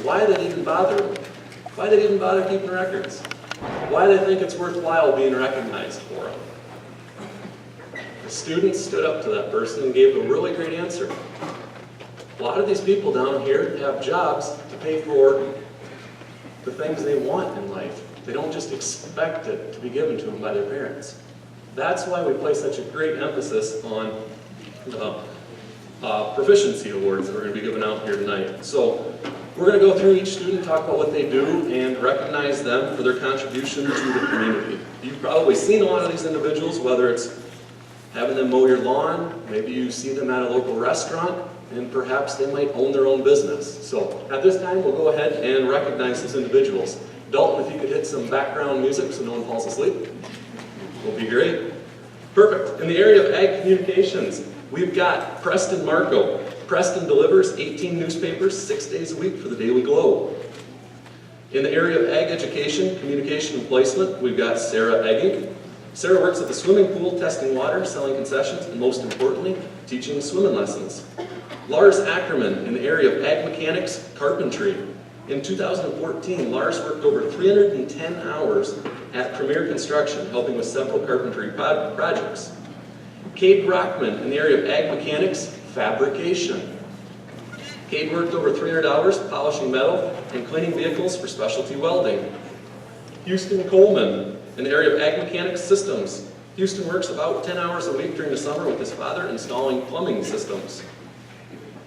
why they even bother? Why they even bother keeping records? Why they think it's worthwhile being recognized for them? The students stood up to that person and gave a really great answer. A lot of these people down here have jobs to pay for the things they want in life. They don't just expect it to be given to them by their parents. That's why we place such a great emphasis on the proficiency awards that we're going to be giving out here tonight. So we're going to go through each student, talk about what they do, and recognize them for their contribution to the community. You've probably seen a lot of these individuals, whether it's having them mow your lawn, maybe you see them at a local restaurant, and perhaps they might own their own business. So at this time, we'll go ahead and recognize these individuals. Dalton, if you could hit some background music so no one falls asleep, will be great. Perfect. In the area of ag communications, we've got Preston Marco. Preston delivers 18 newspapers 6 days a week for the Daily Globe. In the area of ag education, communication and placement, we've got Sarah Egging. Sarah works at the swimming pool, testing water, selling concessions, and most importantly, teaching swimming lessons. Lars Ackerman in the area of ag mechanics, carpentry. In 2014, Lars worked over 310 hours at Premier Construction, helping with several carpentry projects. Cade Brockman in the area of ag mechanics, fabrication. Cade worked over 300 hours polishing metal and cleaning vehicles for specialty welding. Houston Coleman in the area of ag mechanics systems. Houston works about 10 hours a week during the summer with his father installing plumbing systems.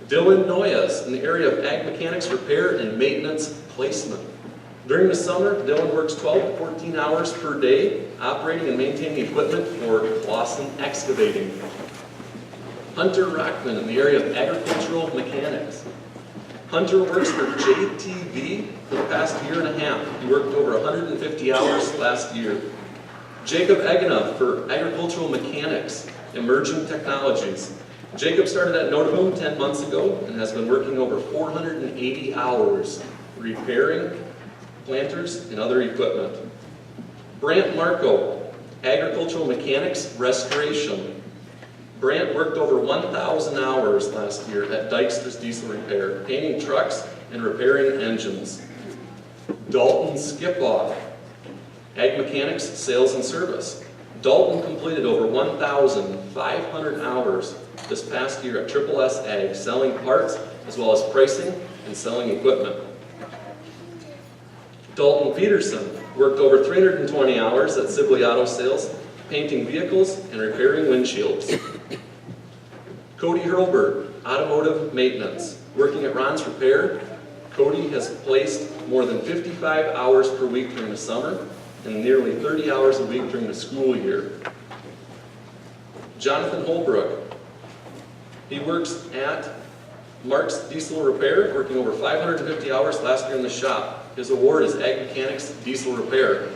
Dylan Noyes in the area of ag mechanics repair and maintenance placement. During the summer, Dylan works 12 to 14 hours per day operating and maintaining equipment for Clausen Excavating. Hunter Rockman in the area of agricultural mechanics. Hunter works for JTV for the past year and a half. He worked over 150 hours last year. Jacob Eggenow for agricultural mechanics, emerging technologies. Jacob started at Notaboom 10 months ago and has been working over 480 hours repairing planters and other equipment. Brant Marco, agricultural mechanics, restoration. Brant worked over 1,000 hours last year at Dykstra's Diesel Repair, painting trucks and repairing engines. Dalton Skipoff, ag mechanics, sales and service. Dalton completed over 1,500 hours this past year at Triple S Ag, selling parts as well as pricing and selling equipment. Dalton Peterson worked over 320 hours at Sibley Auto Sales, painting vehicles and repairing windshields. Cody Hurlbert, automotive maintenance. Working at Ron's Repair, Cody has placed more than 55 hours per week during the summer and nearly 30 hours a week during the school year. Jonathan Holbrook, he works at Mark's Diesel Repair, working over 550 hours last year in the shop. His award is Ag Mechanics Diesel Repair.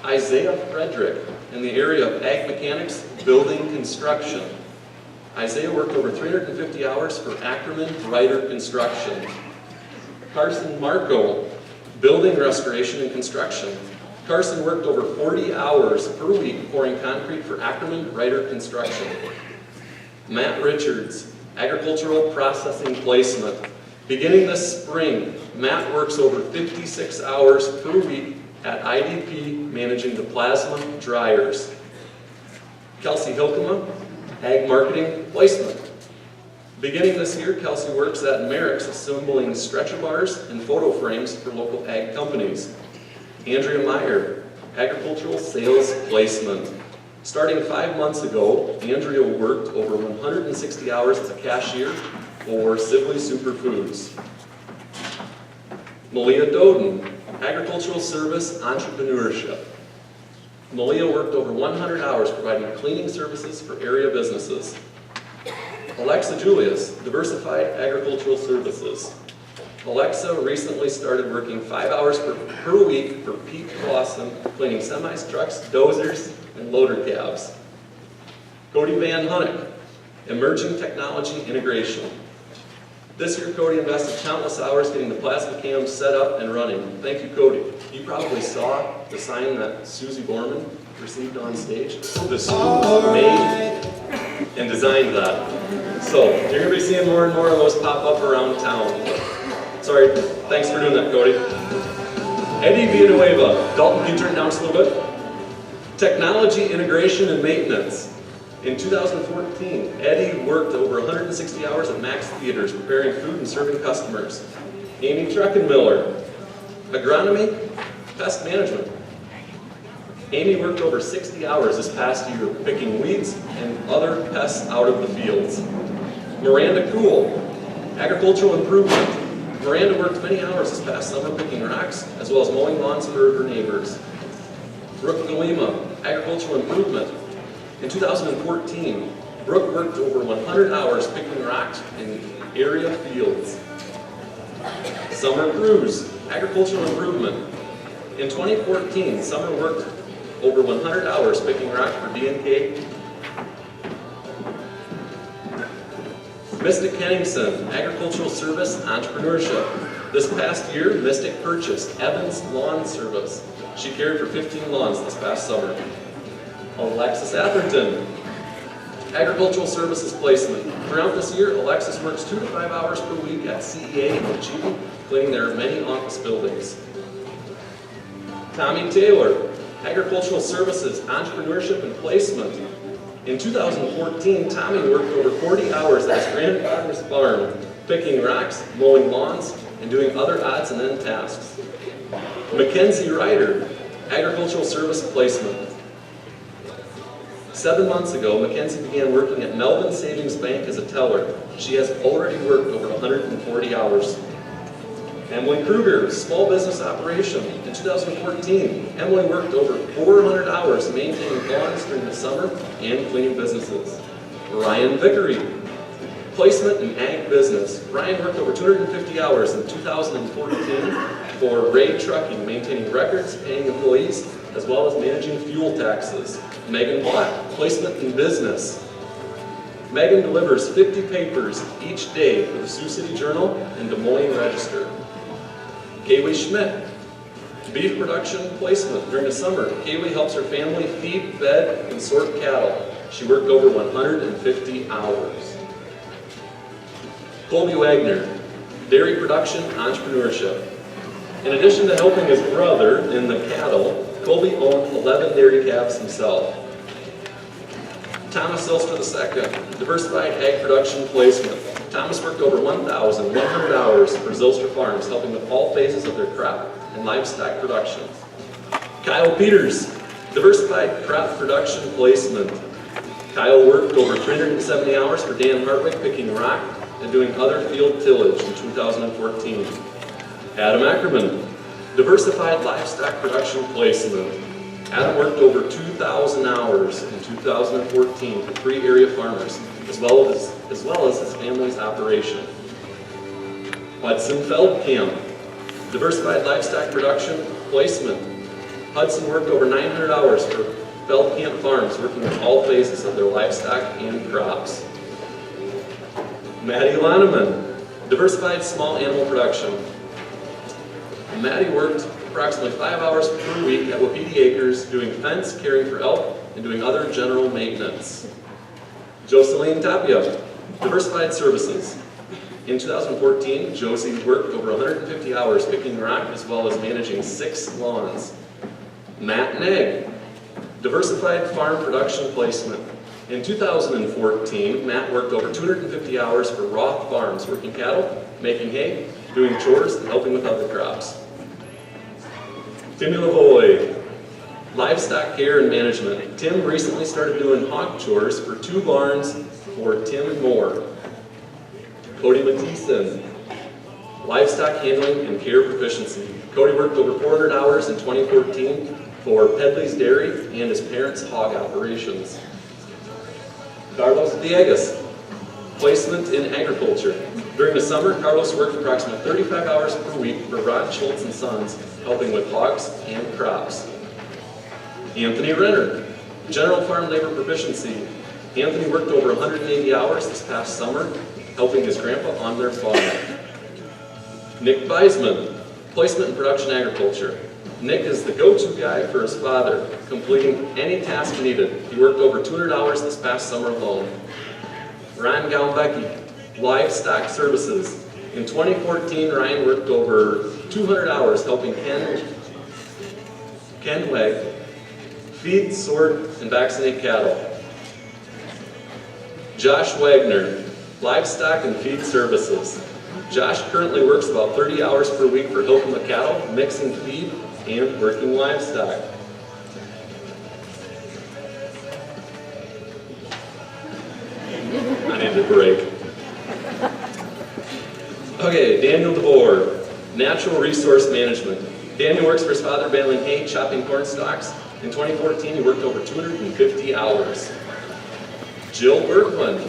Isaiah Frederick, in the area of Ag Mechanics, Building Construction. Isaiah worked over 350 hours for Ackerman Ryder Construction. Carson Marco, Building Restoration and Construction. Carson worked over 40 hours per week pouring concrete for Ackerman Ryder Construction. Matt Richards, Agricultural Processing Placement. Beginning this spring, Matt works over 56 hours per week at IDP managing the plasma dryers. Kelsey Hilkema, Ag Marketing Placement. Beginning this year, Kelsey works at Merrick's assembling stretcher bars and photo frames for local ag companies. Andrea Meyer, Agricultural Sales Placement. Starting 5 months ago, Andrea worked over 160 hours as a cashier for Sibley Superfoods. Malia Doden, Agricultural Service Entrepreneurship. Malia worked over 100 hours providing cleaning services for area businesses. Alexa Julius, Diversified Agricultural Services. Alexa recently started working 5 hours per week for Pete Clausen, cleaning semis, trucks, dozers, and loader cabs. Cody Van Hunnick, Emerging Technology Integration. This year, Cody invested countless hours getting the plasma cams set up and running. Thank you, Cody. You probably saw the sign that Susie Borman received on stage. The Sue made and designed that. So you're going to be seeing more and more of those pop up around town. Sorry, thanks for doing that, Cody. Eddie Villanueva, Dalton, can you turn it down just a little bit? Technology integration and maintenance. In 2014, Eddie worked over 160 hours at Max Theaters preparing food and serving customers. Amy Treckenmiller, agronomy, pest management. Amy worked over 60 hours this past year picking weeds and other pests out of the fields. Miranda Cool, agricultural improvement. Miranda worked many hours this past summer picking rocks as well as mowing lawns for her neighbors. Brooke Galima, agricultural improvement. In 2014, Brooke worked over 100 hours picking rocks in area fields. Summer Cruz, agricultural improvement. In 2014, Summer worked over 100 hours picking rock for D&K. Mystic Henningsen, agricultural service, entrepreneurship. This past year, Mystic purchased Evans Lawn Service. She cared for 15 lawns this past summer. Alexis Atherton, agricultural services placement. Throughout this year, Alexis works 2 to 5 hours per week at CEA in Chico, cleaning their many office buildings. Tommy Taylor, agricultural services, entrepreneurship, and placement. In 2014, Tommy worked over 40 hours at his grandfather's farm, picking rocks, mowing lawns, and doing other odds and end tasks. Mackenzie Ryder, agricultural service placement. 7 months ago, Mackenzie began working at Melvin Savings Bank as a teller. She has already worked over 140 hours. Emily Kruger, small business operation. In 2014, Emily worked over 400 hours maintaining lawns during the summer and cleaning businesses. Ryan Vickery, placement in ag business. Ryan worked over 250 hours in 2014 for Ray Trucking, maintaining records, paying employees, as well as managing fuel taxes. Megan Black, placement in business. Megan delivers 50 papers each day for the Sioux City Journal and Des Moines Register. Kaylee Schmidt, beef production placement. During the summer, Kaylee helps her family feed, bed, and sort cattle. She worked over 150 hours. Colby Wagner, dairy production entrepreneurship. In addition to helping his brother in the cattle, Colby owned 11 dairy calves himself. Thomas Elster II, diversified ag production placement. Thomas worked over 1,100 hours for Zylstra Farms, helping with all phases of their crop and livestock production. Kyle Peters, diversified crop production placement. Kyle worked over 370 hours for Dan Hartwig, picking rock and doing other field tillage in 2014. Adam Ackerman, diversified livestock production placement. Adam worked over 2,000 hours in 2014 for 3 area farmers, as well as his family's operation. Hudson Feldkamp, diversified livestock production placement. Hudson worked over 900 hours for Feldkamp Farms, working with all phases of their livestock and crops. Maddie Loneman, diversified small animal production. Maddie worked approximately 5 hours per week at Wapiti Acres, doing fence, caring for elk, and doing other general maintenance. Jocelyn Tapia, diversified services. In 2014, Josie worked over 150 hours picking rock as well as managing 6 lawns. Matt Negg, diversified farm production placement. In 2014, Matt worked over 250 hours for Roth Farms, working cattle, making hay, doing chores, and helping with other crops. Timmy Lavoie, livestock care and management. Tim recently started doing hog chores for 2 barns for Tim and Moore. Cody Mathieson, livestock handling and care proficiency. Cody worked over 400 hours in 2014 for Pedley's Dairy and his parents' hog operations. Carlos Villegas, placement in agriculture. During the summer, Carlos worked approximately 35 hours per week for Rod Schultz and Sons, helping with hogs and crops. Anthony Renner, general farm labor proficiency. Anthony worked over 180 hours this past summer, helping his grandpa on their farm. Nick Weisman, placement in production agriculture. Nick is the go-to guy for his father, completing any task needed. He worked over 200 hours this past summer alone. Ryan Gaumbecki, livestock services. In 2014, Ryan worked over 200 hours helping Ken Wegg feed, sort, and vaccinate cattle. Josh Wagner, livestock and feed services. Josh currently works about 30 hours per week for helping the cattle, mixing feed, and working livestock. I need a break. Okay, Daniel DeVore, natural resource management. Daniel works for his father baling hay, chopping corn stalks. In 2014, he worked over 250 hours. Jill Berkman,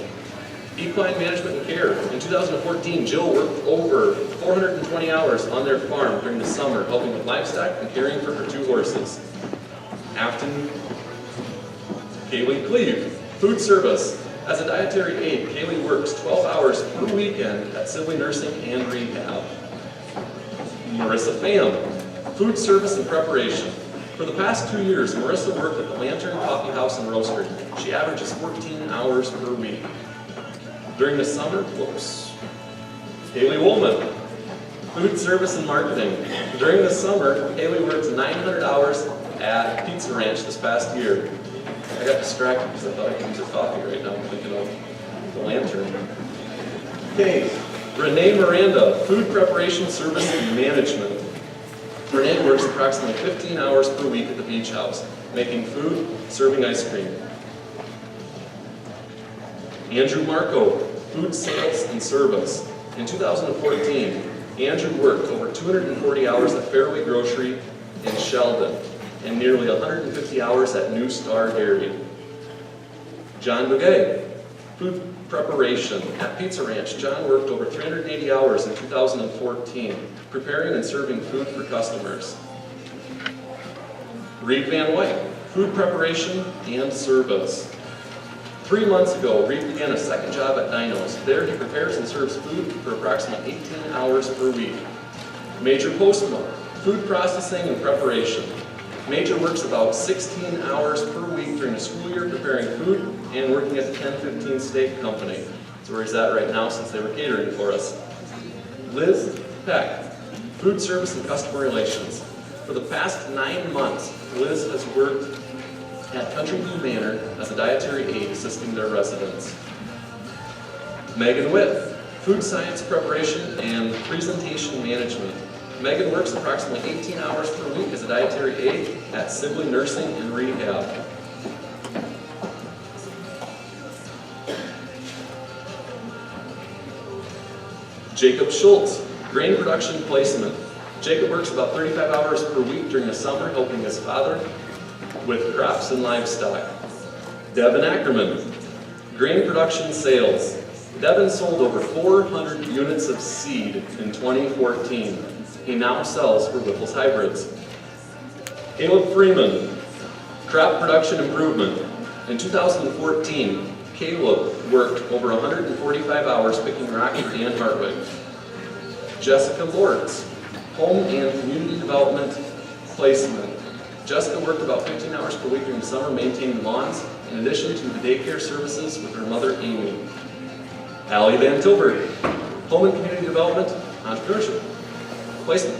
equine management and care. In 2014, Jill worked over 420 hours on their farm during the summer, helping with livestock and caring for her 2 horses. Afton Kaylee Cleve, food service. As a dietary aide, Kaylee works 12 hours per weekend at Sibley Nursing and Rehab. Marissa Pham, food service and preparation. For the past 2 years, Marissa worked at the Lantern Coffee House and Roastery. She averages 14 hours per week. During the summer, Haley Woolman, food service and marketing. During the summer, Haley worked 900 hours at Pizza Ranch this past year. I got distracted because I thought I could use a coffee right now. I'm thinking of the Lantern. Okay, Renee Miranda, food preparation service and management. Renee works approximately 15 hours per week at the beach house, making food, serving ice cream. Andrew Marco, food sales and service. In 2014, Andrew worked over 240 hours at Fairway Grocery in Sheldon and nearly 150 hours at New Star Dairy. John Bugay, food preparation. At Pizza Ranch, John worked over 380 hours in 2014, preparing and serving food for customers. Reed Van White, food preparation and service. 3 months ago, Reed began a second job at Dino's. There he prepares and serves food for approximately 18 hours per week. Major Postma, food processing and preparation. Major works about 16 hours per week during the school year preparing food and working at the 1015 Steak Company. That's where he's at right now since they were catering for us. Liz Peck, food service and customer relations. For the past 9 months, Liz has worked at Country View Manor as a dietary aide assisting their residents. Megan Witt, food science preparation and presentation management. Megan works approximately 18 hours per week as a dietary aide at Sibley Nursing and Rehab. Jacob Schultz, grain production placement. Jacob works about 35 hours per week during the summer helping his father with crops and livestock. Devin Ackerman, grain production sales. Devin sold over 400 units of seed in 2014. He now sells for Whipple's Hybrids. Caleb Freeman, crop production improvement. In 2014, Caleb worked over 145 hours picking Rocky and Hartwig. Jessica Lortz, home and community development placement. Jessica worked about 15 hours per week during the summer maintaining lawns, in addition to the daycare services with her mother, Amy. Allie Van Tilburg, home and community development, entrepreneurship, placement.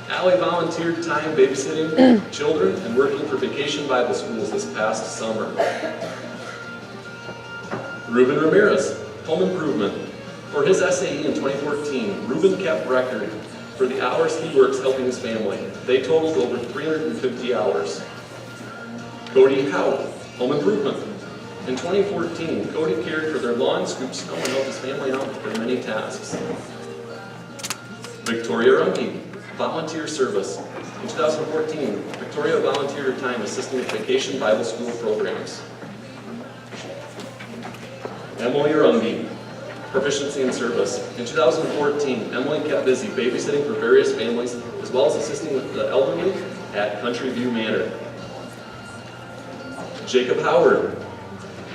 Allie volunteered time babysitting children and working for Vacation Bible Schools this past summer. Ruben Ramirez, home improvement. For his SAE in 2014, Ruben kept record for the hours he works helping his family. They totaled over 350 hours. Cody Howe, home improvement. In 2014, Cody cared for their lawn, scooped snow, and helped his family out with their many tasks. Victoria Runke, volunteer service. In 2014, Victoria volunteered her time assisting with Vacation Bible School programs. Emily Runge, proficiency in service. In 2014, Emily kept busy babysitting for various families, as well as assisting with the elderly at Country View Manor. Jacob Howard,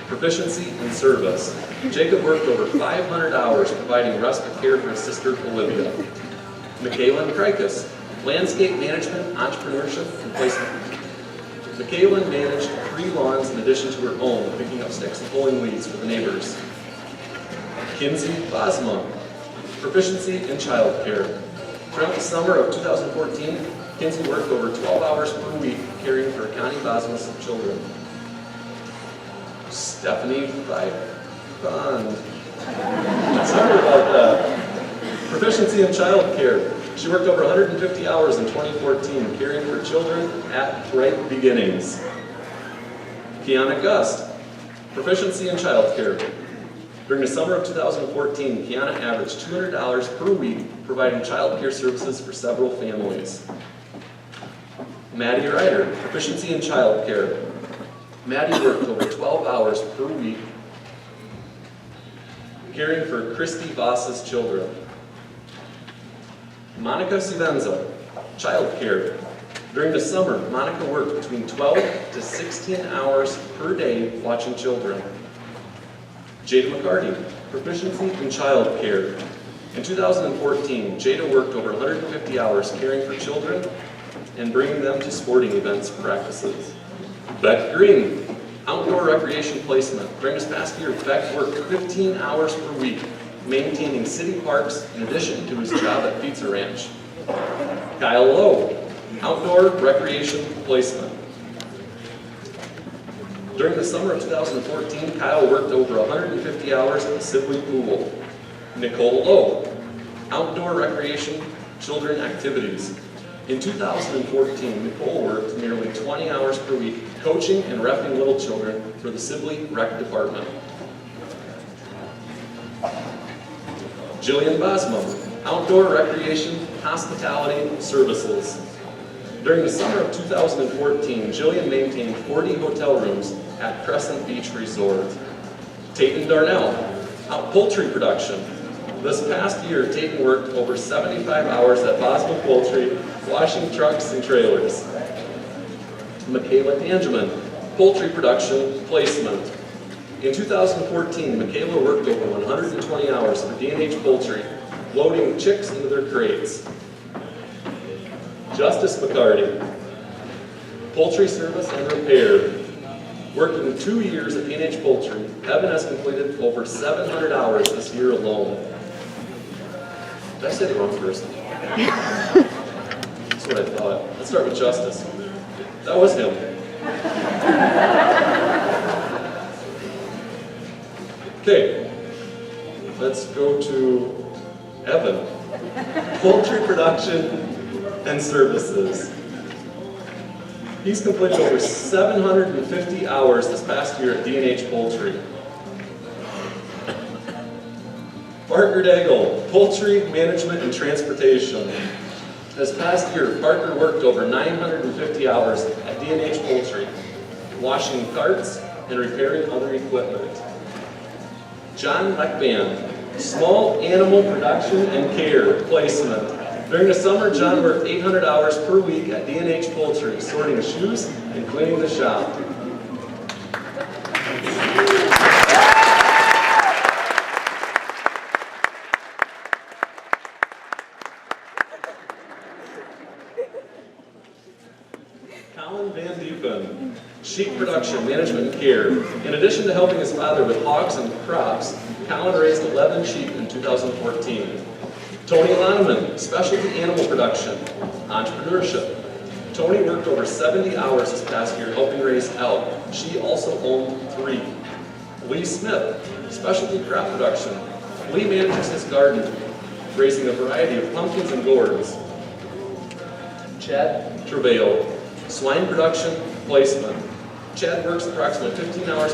proficiency in service. Jacob worked over 500 hours providing respite care for his sister Olivia. Michaela Krikus, landscape management, entrepreneurship, and placement. Michaela managed 3 lawns in addition to her own, picking up sticks and pulling weeds for the neighbors. Kinsey Bosma, Proficiency in childcare. Throughout the summer of 2014, Kinsey worked over 12 hours per week caring for County Bosma's children. Stephanie Bond. Sorry about that. Proficiency in childcare. She worked over 150 hours in 2014 caring for children at Right Beginnings. Kiana Gust. Proficiency in childcare. During the summer of 2014, Kiana averaged $200 per week providing child care services for several families. Maddie Ryder, proficiency in child care. Maddie worked over 12 hours per week caring for Christy Voss's children. Monica Sivenza, child care. During the summer, Monica worked between 12 to 16 hours per day watching children. Jada McCarty, proficiency in child care. In 2014, Jada worked over 150 hours caring for children and bringing them to sporting events and practices. Beck Green, outdoor recreation placement. During this past year, Beck worked 15 hours per week maintaining city parks in addition to his job at Pizza Ranch. Kyle Lowe, outdoor recreation placement. During the summer of 2014, Kyle worked over 150 hours at the Sibley Pool. Nicole Lowe, outdoor recreation, children activities. In 2014, Nicole worked nearly 20 hours per week coaching and reffing little children for the Sibley Rec Department. Jillian Bosma, outdoor recreation, hospitality services. During the summer of 2014, Jillian maintained 40 hotel rooms at Crescent Beach Resort. Tayton Darnell, poultry production. This past year, Tayton worked over 75 hours at Bosma Poultry, washing trucks and trailers. Michaela Dangeman, poultry production placement. In 2014, Michaela worked over 120 hours for D&H Poultry, loading chicks into their crates. Justice McCarty, poultry service and repair. Working 2 years at D&H Poultry, Evan has completed over 700 hours this year alone. Did I say the wrong person? That's what I thought. Let's start with Justice. That was him. Okay, let's go to Evan. Poultry production and services. He's completed over 750 hours this past year at D&H Poultry. Parker Daigle, poultry management and transportation. This past year, Parker worked over 950 hours at D&H Poultry, washing carts and repairing other equipment. John Leckman, small animal production and care placement. During the summer, John worked 800 hours per week at D&H Poultry, sorting shoes and cleaning the shop. Colin Van Diepen, sheep production, management, and care. In addition to helping his father with hogs and crops, Colin raised 11 sheep in 2014. Tony Loneman, specialty animal production, entrepreneurship. Tony worked over 70 hours this past year helping raise elk. She also owned 3. Lee Smith, specialty crop production. Lee manages his garden, raising a variety of pumpkins and gourds. Chad Travail, swine production, placement. Chad works approximately 15 hours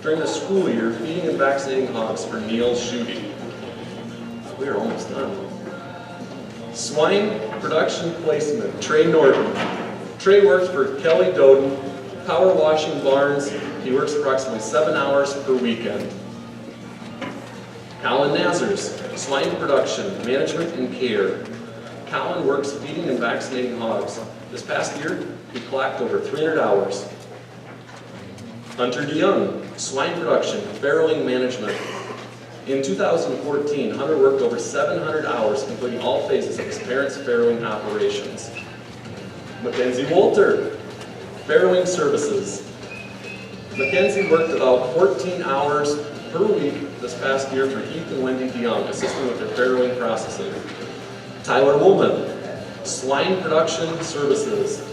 during the school year feeding and vaccinating hogs for Neil Schutte. We are almost done. Swine production placement, Trey Norton. Trey works for Kelly Doden, power washing barns. He works approximately 7 hours per weekend. Colin Nazars, swine production, management and care. Colin works feeding and vaccinating hogs. This past year, he clocked over 300 hours. Hunter DeYoung, swine production, farrowing management. In 2014, Hunter worked over 700 hours completing all phases of his parents' farrowing operations. Mackenzie Wolter, farrowing services. Mackenzie worked about 14 hours per week this past year for Heath and Wendy DeYoung, assisting with their farrowing processing. Tyler Woolman, swine production services.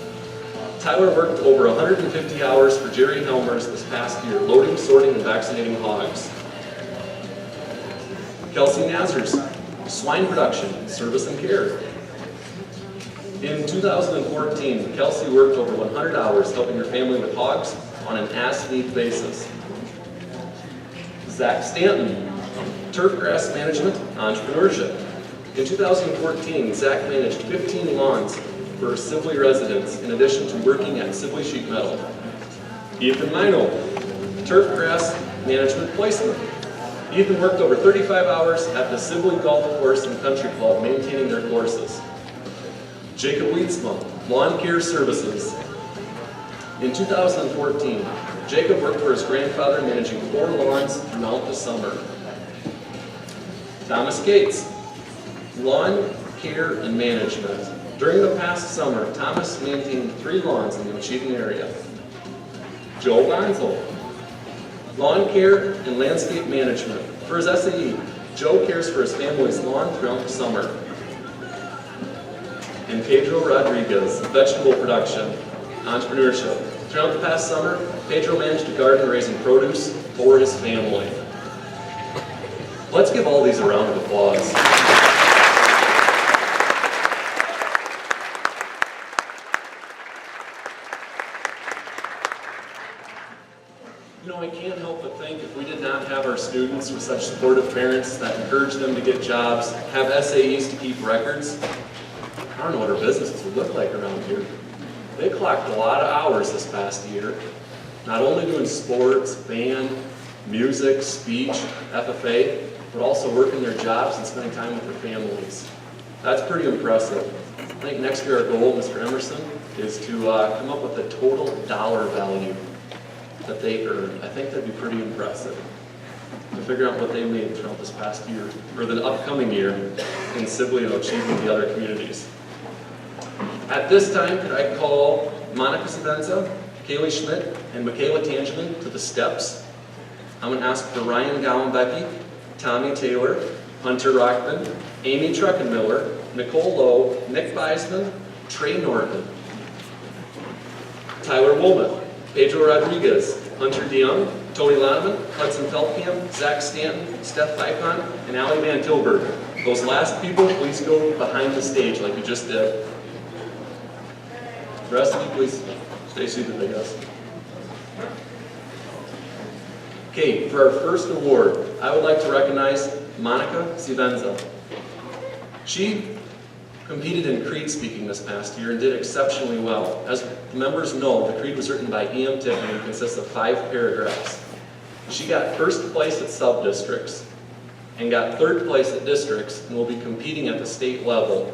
Tyler worked over 150 hours for Jerry Helmers this past year, loading, sorting, and vaccinating hogs. Kelsey Nazers, swine production, service and care. In 2014, Kelsey worked over 100 hours helping her family with hogs on an as-need basis. Zach Stanton, turf grass management, entrepreneurship. In 2014, Zach managed 15 lawns for Sibley residents in addition to working at Sibley Sheet Metal. Ethan Mino, turf grass management placement. Ethan worked over 35 hours at the Sibley Golf Course and Country Club maintaining their courses. Jacob Wietzma, lawn care services. In 2014, Jacob worked for his grandfather managing 4 lawns throughout the summer. Thomas Gates, lawn care and management. During the past summer, Thomas maintained 3 lawns in the Waukegan area. Joe Bonzel, lawn care and landscape management. For his SAE, Joe cares for his family's lawn throughout the summer. And Pedro Rodriguez, vegetable production, entrepreneurship. Throughout the past summer, Pedro managed a garden raising produce for his family. Let's give all these a round of applause. You know, I can't help but think if we did not have our students with such supportive parents that encourage them to get jobs, have SAEs to keep records, I don't know what our businesses would look like around here. They clocked a lot of hours this past year, not only doing sports, band, music, speech, FFA, but also working their jobs and spending time with their families. That's pretty impressive. I think next year our goal, Mr. Emerson, is to come up with a total dollar value that they earned. I think that'd be pretty impressive to figure out what they made throughout this past year, or the upcoming year, in Sibley and Waukegan and the other communities. At this time, could I call Monica Savenza, Kaylee Schmidt, and Michaela Tangeman to the steps. I'm going to ask for Ryan Gowenbecky, Tommy Taylor, Hunter Rockman, Amy Truckenmiller, Nicole Lowe, Nick Beisman, Trey Norton, Tyler Woolman, Pedro Rodriguez, Hunter DeYoung, Tony Loneman, Hudson Feldkamp, Zach Stanton, Steph Icon, and Allie Van Tilburg. Those last people, please go behind the stage like you just did. The rest of you, please stay seated, I guess. Okay, for our first award, I would like to recognize Monica Savenza. She competed in creed speaking this past year and did exceptionally well. As the members know, the creed was written by E.M. Tiffany and consists of 5 paragraphs. She got first place at sub-districts and got third place at districts and will be competing at the state level.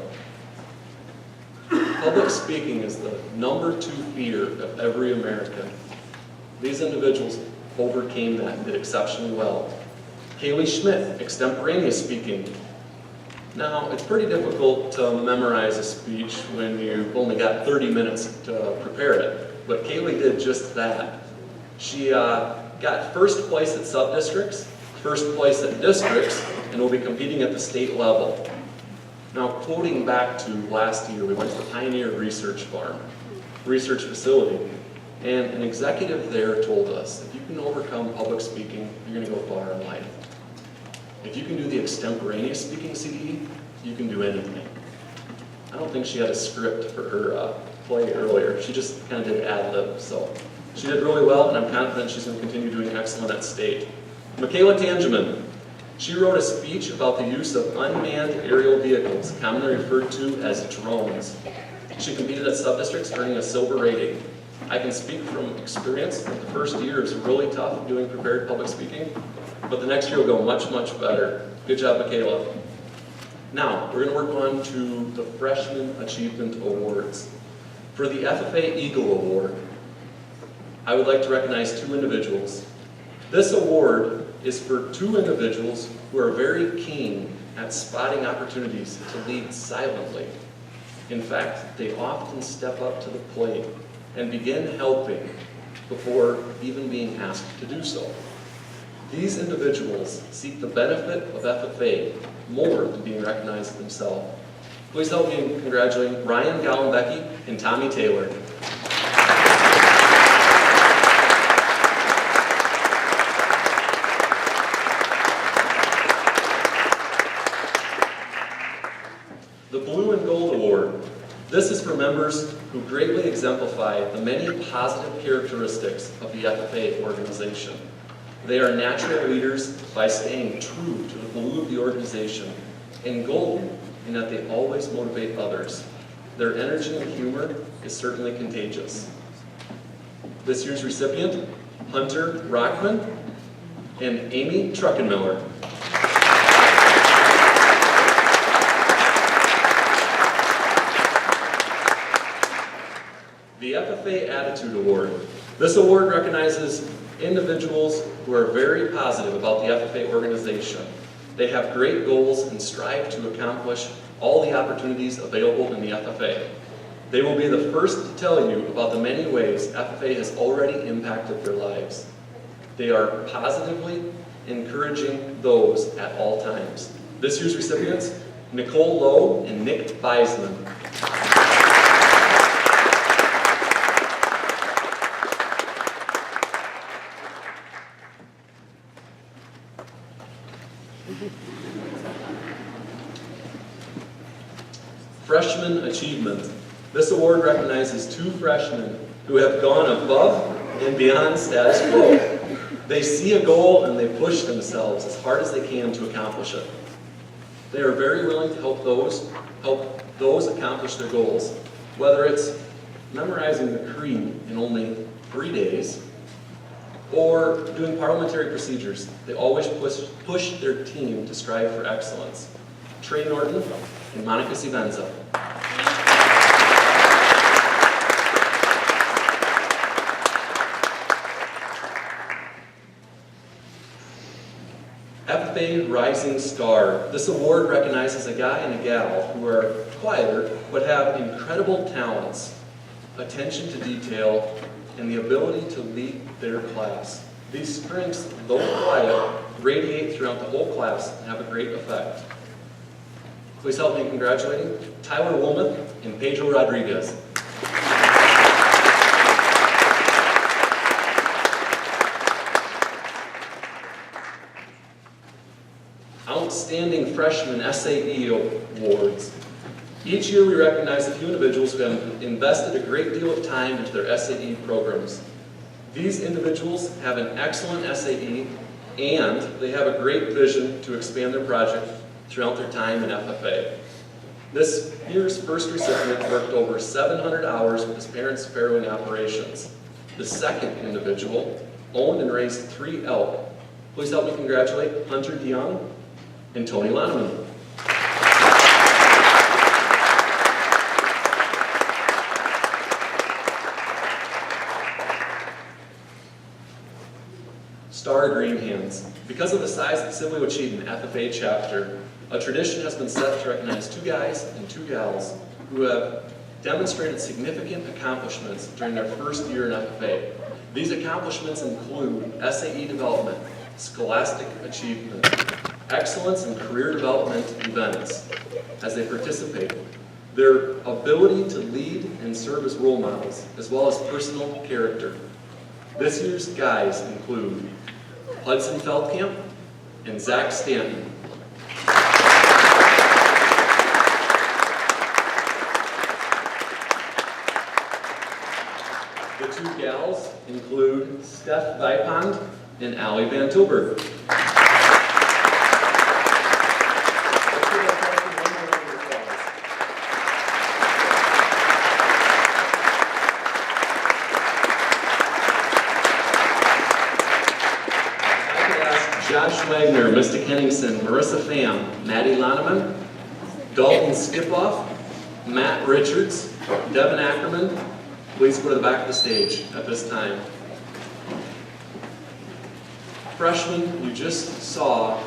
Public speaking is the #2 fear of every American. These individuals overcame that and did exceptionally well. Kaylee Schmidt, extemporaneous speaking. Now, it's pretty difficult to memorize a speech when you've only got 30 minutes to prepare it, but Kaylee did just that. She got first place at sub-districts, first place at districts, and will be competing at the state level. Now, quoting back to last year, we went to the Pioneer Research facility, and an executive there told us, if you can overcome public speaking, you're going to go far in life. If you can do the extemporaneous speaking CE, you can do anything. I don't think she had a script for her play earlier. She just kind of did ad-lib, so she did really well, and I'm confident she's going to continue doing excellent at state. Michaela Tangeman. She wrote a speech about the use of unmanned aerial vehicles, commonly referred to as drones. She competed at sub-districts, earning a silver rating. I can speak from experience that the first year is really tough doing prepared public speaking, but the next year will go much, much better. Good job, Michaela. Now, we're going to work on to the Freshman Achievement Awards. For the FFA Eagle Award, I would like to recognize 2 individuals. This award is for 2 individuals who are very keen at spotting opportunities to lead silently. In fact, they often step up to the plate and begin helping before even being asked to do so. These individuals seek the benefit of FFA more than being recognized themselves. Please help me in congratulating Ryan Gallenbecky and Tommy Taylor. The Blue and Gold Award. This is for members who greatly exemplify the many positive characteristics of the FFA organization. They are natural leaders by staying true to the blue of the organization, and golden in that they always motivate others. Their energy and humor is certainly contagious. This year's recipient, Hunter Rockman and Amy Truckenmiller. The FFA Attitude Award. This award recognizes individuals who are very positive about the FFA organization. They have great goals and strive to accomplish all the opportunities available in the FFA. They will be the first to tell you about the many ways FFA has already impacted their lives. They are positively encouraging those at all times. This year's recipients, Nicole Lowe and Nick Beisman. Freshman Achievement. This award recognizes 2 freshmen who have gone above and beyond status quo. They see a goal and they push themselves as hard as they can to accomplish it. They are very willing to help those accomplish their goals, whether it's memorizing the creed in only 3 days or doing parliamentary procedures. They always push their team to strive for excellence. Trey Norton and Monica Sivenza. FFA Rising Star. This award recognizes a guy and a gal who are quieter but have incredible talents, attention to detail, and the ability to lead their class. These strengths, though quiet, radiate throughout the whole class and have a great effect. Please help me in congratulating Tyler Woolman and Pedro Rodriguez. Outstanding Freshman SAE Awards. Each year we recognize a few individuals who have invested a great deal of time into their SAE programs. These individuals have an excellent SAE and they have a great vision to expand their project throughout their time in FFA. This year's first recipient worked over 700 hours with his parents' farrowing operations. The second individual owned and raised 3 elk. Please help me congratulate Hunter DeYoung and Tony Loneman. Star Green Hands. Because of the size of the Sibley Waukegan FFA chapter, a tradition has been set to recognize 2 guys and 2 gals who have demonstrated significant accomplishments during their first year in FFA. These accomplishments include SAE development, scholastic achievement, excellence in career development events as they participate, their ability to lead and serve as role models, as well as personal character. This year's guys include Hudson Feldkamp and Zach Stanton. The 2 gals include Steph Vipond and Allie Van Tilburg. Josh Wagner, Mystic Henningsen, Marissa Pham, Maddie Loneman, Dalton Skipoff, Matt Richards, Devin Ackerman. Please go to the back of the stage at this time. Freshmen, you just saw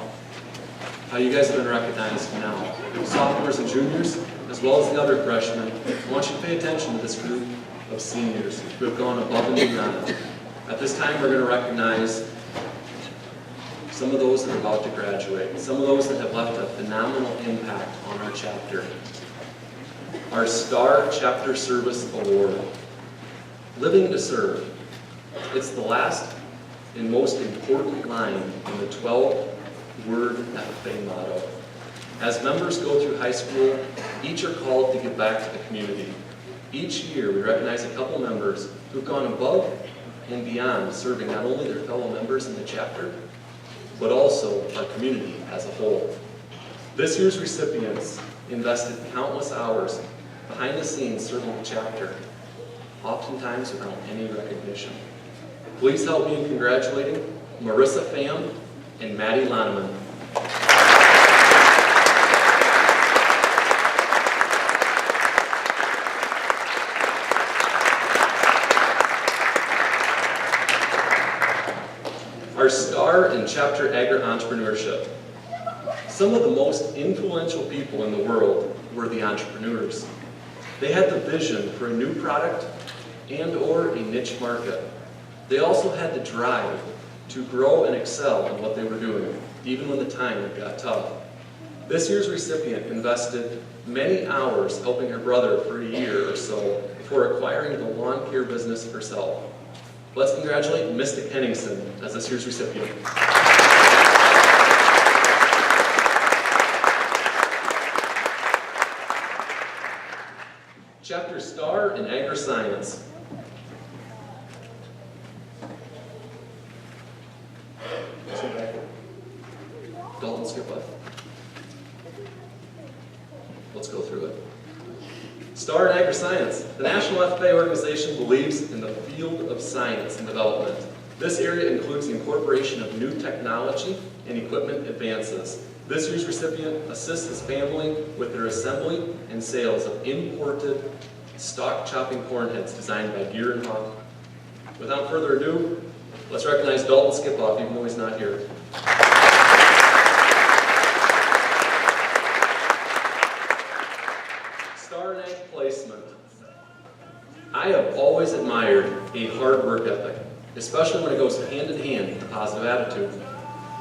how you guys have been recognized now. Sophomores and juniors, as well as the other freshmen, I want you to pay attention to this group of seniors who have gone above and beyond. At this time, we're going to recognize some of those that are about to graduate, some of those that have left a phenomenal impact on our chapter. Our Star Chapter Service Award, Living to Serve. It's the last and most important line in the 12-word FFA motto. As members go through high school, each are called to give back to the community. Each year, we recognize a couple members who've gone above and beyond serving not only their fellow members in the chapter, but also our community as a whole. This year's recipients invested countless hours behind the scenes serving the chapter, oftentimes without any recognition. Please help me in congratulating Marissa Pham and Maddie Loneman. Our star in chapter agri-entrepreneurship. Some of the most influential people in the world were the entrepreneurs. They had the vision for a new product and/or a niche market. They also had the drive to grow and excel in what they were doing, even when the time got tough. This year's recipient invested many hours helping her brother for a year or so before acquiring the lawn care business herself. Let's congratulate Mystic Henningsen as this year's recipient. Chapter Star in Agri-Science. Dalton, skip up. Let's go through it. Star in Agri-Science. The National FFA organization believes in the field of science and development. This area includes the incorporation of new technology and equipment advances. This year's recipient assists his family with their assembly and sales of imported stock chopping corn heads designed by Gear and Hawk. Without further ado, let's recognize Dalton Skipoff, even though he's not here. Star in Ag Placement. I have always admired a hard work ethic, especially when it goes hand in hand with a positive attitude.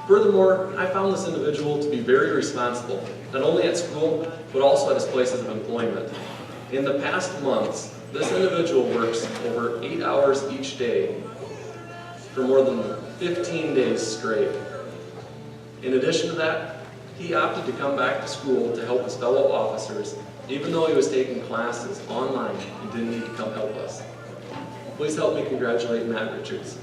Furthermore, I found this individual to be very responsible, not only at school, but also at his places of employment. In the past months, this individual works over 8 hours each day for more than 15 days straight. In addition to that, he opted to come back to school to help his fellow officers, even though he was taking classes online and didn't need to come help us. Please help me congratulate Matt Richards.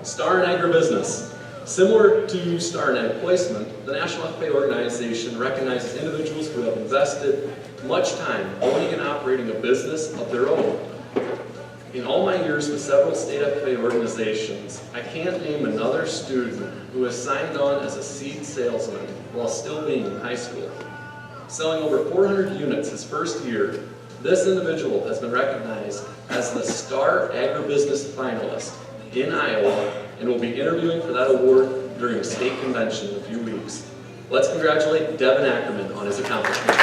Star in Agribusiness. Similar to Star in Ag Placement, the National FFA organization recognizes individuals who have invested much time owning and operating a business of their own. In all my years with several state FFA organizations, I can't name another student who has signed on as a seed salesman while still being in high school. Selling over 400 units his first year, this individual has been recognized as the Star Agribusiness Finalist in Iowa and will be interviewing for that award during a state convention in a few weeks. Let's congratulate Devin Ackerman on his accomplishment.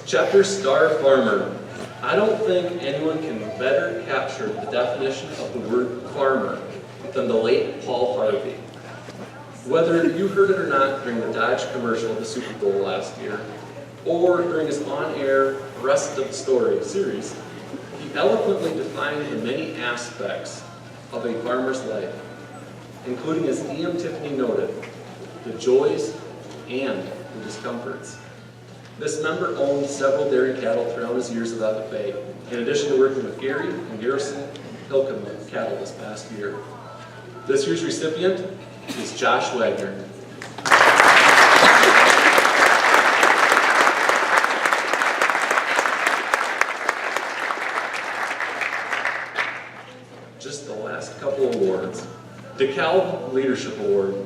Chapter Star Farmer. I don't think anyone can better capture the definition of the word farmer than the late Paul Harvey. Whether you heard it or not during the Dodge commercial at the Super Bowl last year, or during his on-air Rest of the Story series, he eloquently defined the many aspects of a farmer's life, including, as E.M. Tiffany noted, the joys and the discomforts. This member owned several dairy cattle throughout his years of FFA, in addition to working with Gary and Garrison Hilcom with cattle this past year. This year's recipient is Josh Wagner. Just the last couple awards. DeKalb Leadership Award.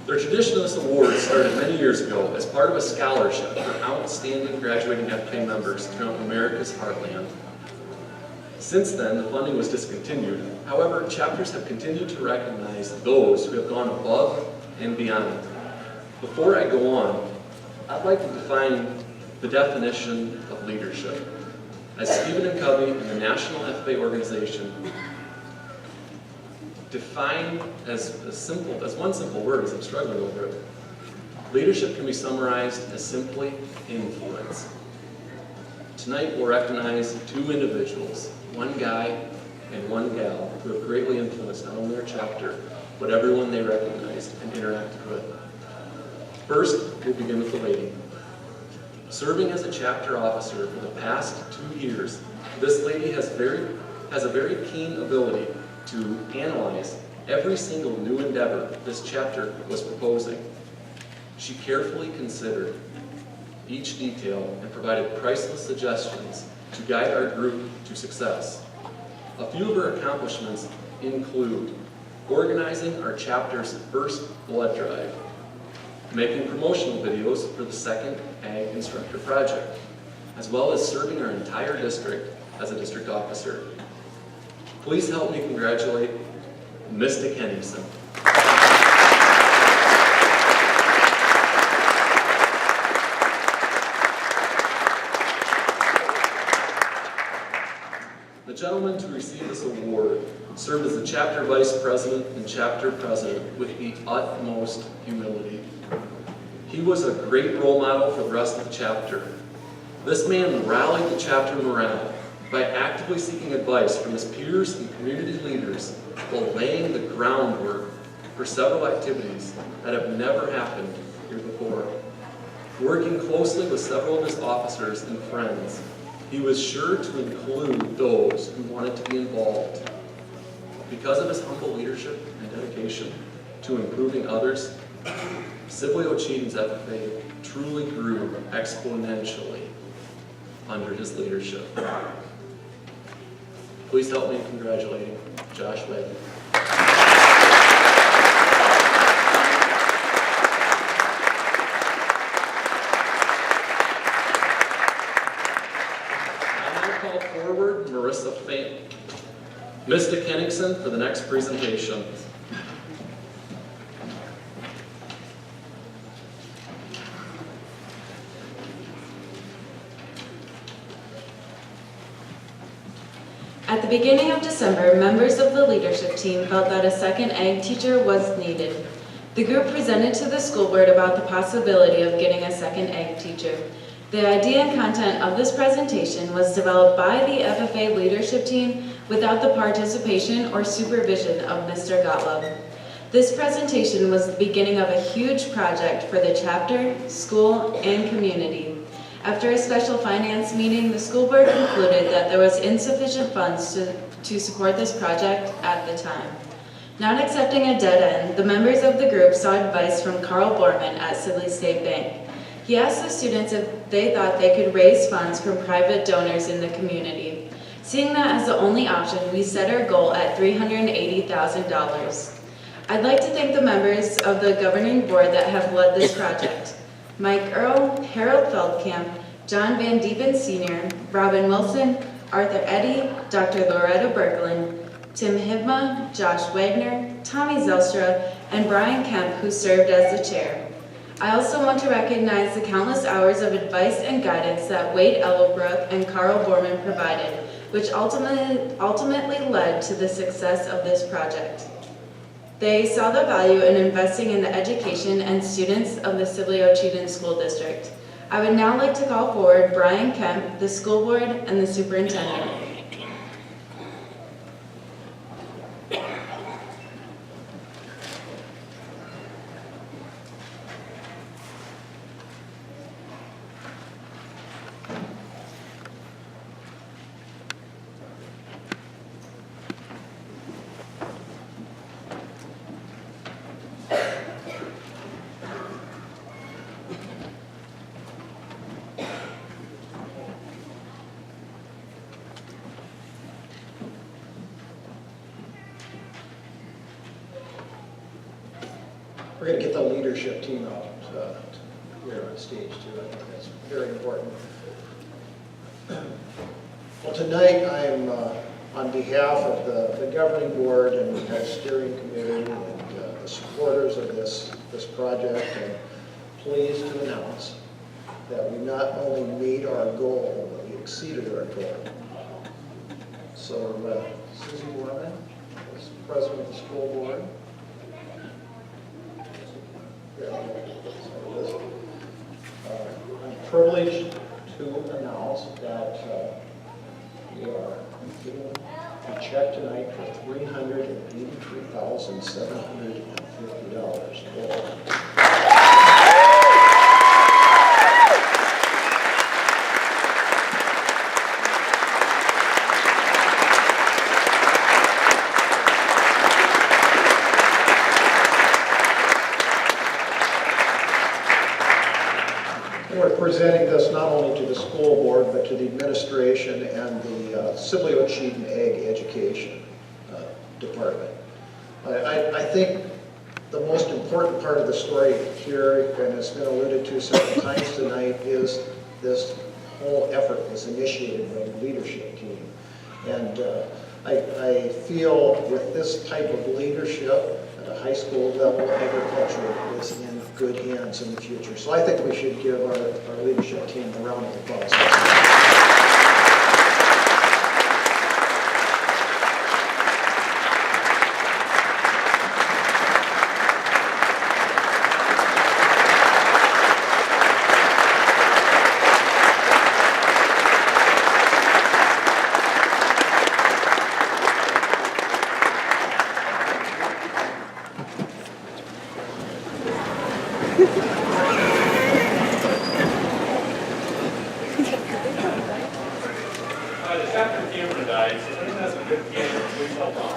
The tradition of this award started many years ago as part of a scholarship for outstanding graduating FFA members throughout America's heartland. Since then, the funding was discontinued. However, chapters have continued to recognize those who have gone above and beyond. Before I go on, I'd like to define the definition of leadership. As Stephen and Covey and the National FFA organization define as one simple word, as I'm struggling over it, leadership can be summarized as simply influence. Tonight we'll recognize two individuals, one guy and one gal, who have greatly influenced not only our chapter, but everyone they recognized and interacted with. First, we'll begin with the lady. Serving as a chapter officer for the past 2 years, this lady has a very keen ability to analyze every single new endeavor this chapter was proposing. She carefully considered each detail and provided priceless suggestions to guide our group to success. A few of her accomplishments include organizing our chapter's first blood drive, making promotional videos for the second Ag Instructor Project, as well as serving our entire district as a district officer. Please help me congratulate Mr. Henningsen. The gentleman to receive this award served as the chapter vice president and chapter president with the utmost humility. He was a great role model for the rest of the chapter. This man rallied the chapter morale by actively seeking advice from his peers and community leaders while laying the groundwork for several activities that have never happened here before. Working closely with several of his officers and friends, he was sure to include those who wanted to be involved. Because of his humble leadership and dedication to improving others, Sibley Cheaton's FFA truly grew exponentially under his leadership. Please help me in congratulating Josh Wagner. Mr. Henningsen for the next presentation. At the beginning of December, members of the leadership team felt that a second ag teacher was needed. The group presented to the school board about the possibility of getting a second ag teacher. The idea and content of this presentation was developed by the FFA leadership team without the participation or supervision of Mr. Gottlob. This presentation was the beginning of a huge project for the chapter, school, and community. After a special finance meeting, the school board concluded that there was insufficient funds to support this project at the time. Not accepting a dead end, the members of the group sought advice from Carl Borman at Sibley State Bank. He asked the students if they thought they could raise funds from private donors in the community. Seeing that as the only option, we set our goal at $380,000. I'd like to thank the members of the governing board that have led this project. Mike Earl, Harold Feldkamp, John Van Diepen Sr., Robin Wilson, Arthur Eddy, Dr. Loretta Berglund, Tim Hibma, Josh Wagner, Tommy Zelstra, and Brian Kemp, who served as the chair. I also want to recognize the countless hours of advice and guidance that Wade Ellbrook and Carl Borman provided, which ultimately led to the success of this project. They saw the value in investing in the education and students of the Sibley Cheaton School District. I would now like to call forward Brian Kemp, the school board, and the superintendent. We're going to get the leadership team out here on stage too. I think that's very important. Well, tonight I'm On behalf of the governing board and the steering committee and the supporters of this project, I'm pleased to announce that we not only made our goal, but we exceeded our goal. So Susie Borman is president of the school board. I'm privileged to announce that we are giving a check tonight for $383,750. We're presenting this not only to the school board, but to the administration and the Sibley Ocheyedan Ag Education Department. I think the most important part of the story here, and it's been alluded to several times tonight, is this whole effort was initiated by the leadership team. And I feel with this type of leadership at a high school level, agriculture is in good hands in the future. So I think we should give our leadership team a round of applause. Just after the camera died, so anyone has a good camera, please help out.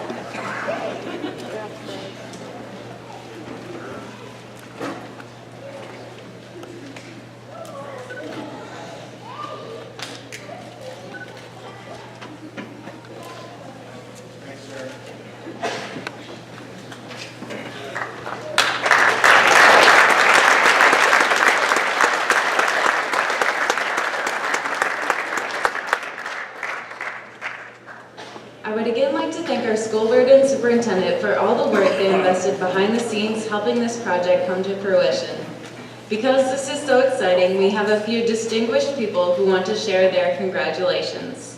Thanks, sir. I would again like to thank our school board and superintendent for all the work they invested behind the scenes helping this project come to fruition. Because this is so exciting, we have a few distinguished people who want to share their congratulations.